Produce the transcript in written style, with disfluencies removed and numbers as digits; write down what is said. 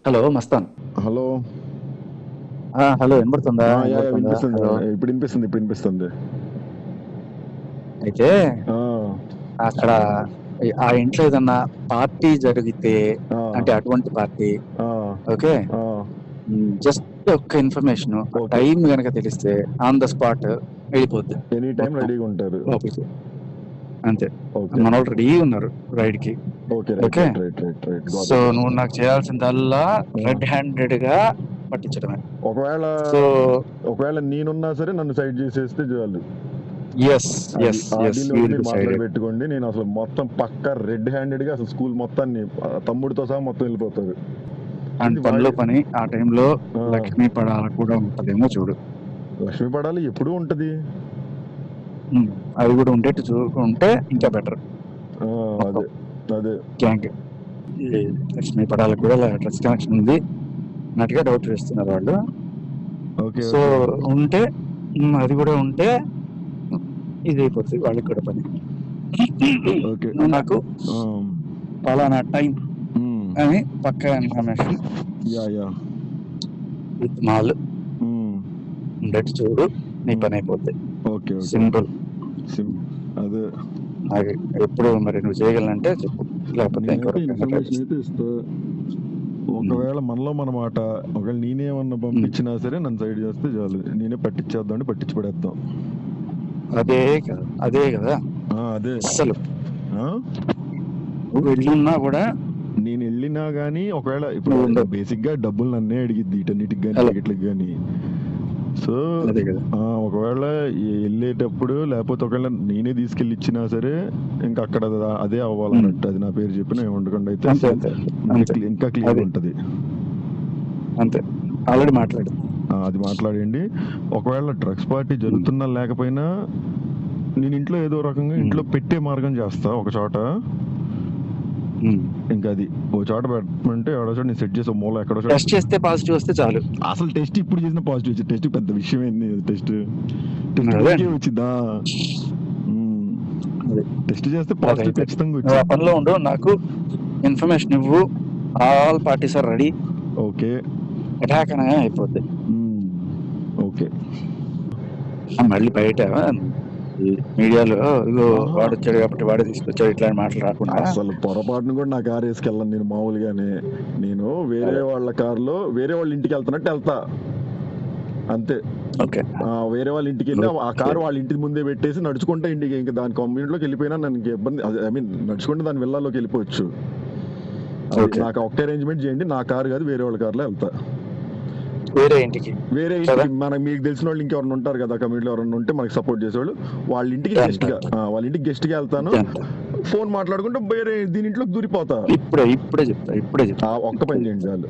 Hello Mastan. Hello. Hello వినపడుతుందా? వినిపిస్తుంది. Hello. ఇప్పుడు వినిపిస్తుంది. అయితే ఆ, అక్కడ ఆ ఇంట్లో ఏదన్నా పార్టీ జరిగితే, ఆ, అంటే అటువంటి పార్టీ, ఆ, ఓకే, ఆ, జస్ట్ ఒక్క ఇన్ఫర్మేషన్ ఓకే. టైం గనక తెలిస్తే ఆన్ ద స్పాట్ వెళ్ళిపోద్ది ఎనీ టైం మొత్తం రెడీగా ఉంటారు. లోపలికి. అంతే. ఓకే, మన వాళ్ళు రెడీ ఉన్నారు రైడ్ కి. Okay. Right okay, right right right right so నువ్వు నాకు చేయాల్సిందల్లా రెడ్ హ్యాండెడ్ గా పట్టించడమే. ఒకవేళ సో ఒకవేళ నేనున్నా సరే నన్ను సైడ్ చేసేస్తే చాలు. Yes yes yes deal will మీరు మాట్లాడి డిసైడెడ్. పెట్టుకోండి. నేను అసలు మొత్తం పక్కా రెడ్ హ్యాండెడ్ గా అసలు స్కూల్ మొత్తాన్ని తమ్ముడితో సహా మొత్తం వెళ్ళిపోతారు. అండ్ పనిలో పని ఆ టైంలో ఆ, లక్ష్మీ పడాల కూడా ఉంటదేమో చూడు. లక్ష్మీ పడాలి ఎప్పుడూ ఉంటది. అది కూడా ఉండేట్టు చూసుకుంటే ఇంకా బెటర్. ఆ, అదే అదే గ్యాంగ్ లక్ష్మీ పడాలకు కూడా డ్రగ్స్ కనెక్షన్ ఉంది అన్నట్టుగా డౌట్ వేస్తున్నారు వాళ్ళు. Okay, so okay. ఉంటే అది కూడా ఉంటే ఇది అయిపోతుంది వాళ్ళకి కూడా పని. ఓకే. నువ్వు నాకు ఆ, పలానా టైం ఉమ్, అని పక్కా information yeah yeah with mall um, ఉండేట్టు చూడు, నీ పని అయిపోద్ది. Okay, okay. సింపుల్. అదే నాకు ఎప్పుడు మరి నువ్వు చేయగలనంటే చెప్పు, లేకపోతే ఇంకో నేనైతే రకంగా try ఇన్ఫర్మేషన్ చేస్తా. అయితే ఇస్తా. ఒకవేళ మనలో మన మాట ఒకవేళ నేనేమన్నా పంపించినా సరే నన్ను సైడ్ చేస్తే చాలు. నేనే పట్టించేద్దాం అంటే పట్టించి పడేద్దాం. అదే కదా అదే. అసలు ఆ? నువ్వు వెళ్ళున్నా కూడా నేను వెళ్ళినా గానీ ఒకవేళ ఇప్పుడు నువ్వు ఉండవు. బేసిక్ గా డబ్బులు నన్నే అడిగిద్ది వీటన్నిటికి కానీ హలో. టికెట్లకు కానీ. సో అదే కదా. ఒకవేళ వెళ్ళేటప్పుడు లేకపోతే ఒకవేళ నేనే తీసుకెళ్ళి ఇచ్చినా సరే ఇంకా అక్కడ అదే అవ్వాలన్నట్టు. అది నా పేరు చెప్పిన ఏమండకుండా అయితే అంతే అంతే అంతే ఇంకా క్లియర్ అది ఉంటది. అంతే. ఆల్రెడీ మాట్లాడు. అది మాట్లాడండి. ఒకవేళ డ్రగ్స్ పార్టీ జరుగుతున్నా లేకపోయినా నేను ఇంట్లో ఏదో రకంగా ఇంట్లో పెట్టే మార్గం చేస్తా ఒక చోట. ఇంకా అది ఓ చోట పెట్టమంటే ఎవడో చోట నేను సెట్ చేసి మూల ఎక్కడో చోట. టెస్ట్ చేస్తే పాజిటివ్ వస్తే చాలు. అసలు టెస్ట్ ఇప్పుడు చేసిన పాజిటివ్ వచ్చింది. టెస్ట్ పెద్ద విషయం ఏంది? టెస్ట్ అదే. వచ్చిందా? అదే. టెస్ట్ చేస్తే పాజిటివ్ ఖచ్చితంగా నువ్వు ఆ వచ్చింది. పనిలో ఉండు, నాకు ఇన్ఫర్మేషన్ ఇవ్వు. All parties are ready. Okay, attack అనగా అయిపోద్ది. ఓకే. మళ్ళీ బయట మీడియాలో ఇగో వాడు వచ్చాడు కాబట్టి వాడే తీసుకొచ్చాడు ఇట్లాంటి మాటలు రాకుండా. అసలు పొరపాటును కూడా నా కారు వేసుకెళ్ళను నేను మామూలుగానే. నేను వేరే వాళ్ళ కారులో వేరే వాళ్ళ ఇంటికి వెళ్తున్నట్టు వెళ్తా అంతే. ఓకే, వేరే వాళ్ళ ఇంటికి వెళ్ళి ఆ కారు వాళ్ళ ఇంటి ముందే పెట్టేసి నడుచుకుంటే ఇంటికి ఇంకా దాని కమ్యూనిటీలోకి వెళ్ళిపోయినా నాకు ఇబ్బంది. ఐ మీన్ నడుచుకుంటే దాని విల్లాలోకి వెళ్ళిపోవచ్చు. నాకు ఒక్క అరేంజ్మెంట్ చేయండి. నా కారు కాదు వేరే వాళ్ళ కారులో వెళ్తా. వేరే ఇంటికి మనకు మీకు తెలిసిన వాళ్ళు ఇంకెవరైనా ఉంటారు కదా కమ్యూనిటీలో, ఎవరైనా ఉంటే మనకి సపోర్ట్ చేసేవాళ్ళు. వాళ్ళ ఇంటికి గెస్ట్ గా వెళ్తాను. ఫోన్ మాట్లాడుకుంటే వేరే దీని ఇంట్లోకి దూరిపోతా. ఇప్పుడే చెప్తా. ఒక్క పని చేయండి చాలు.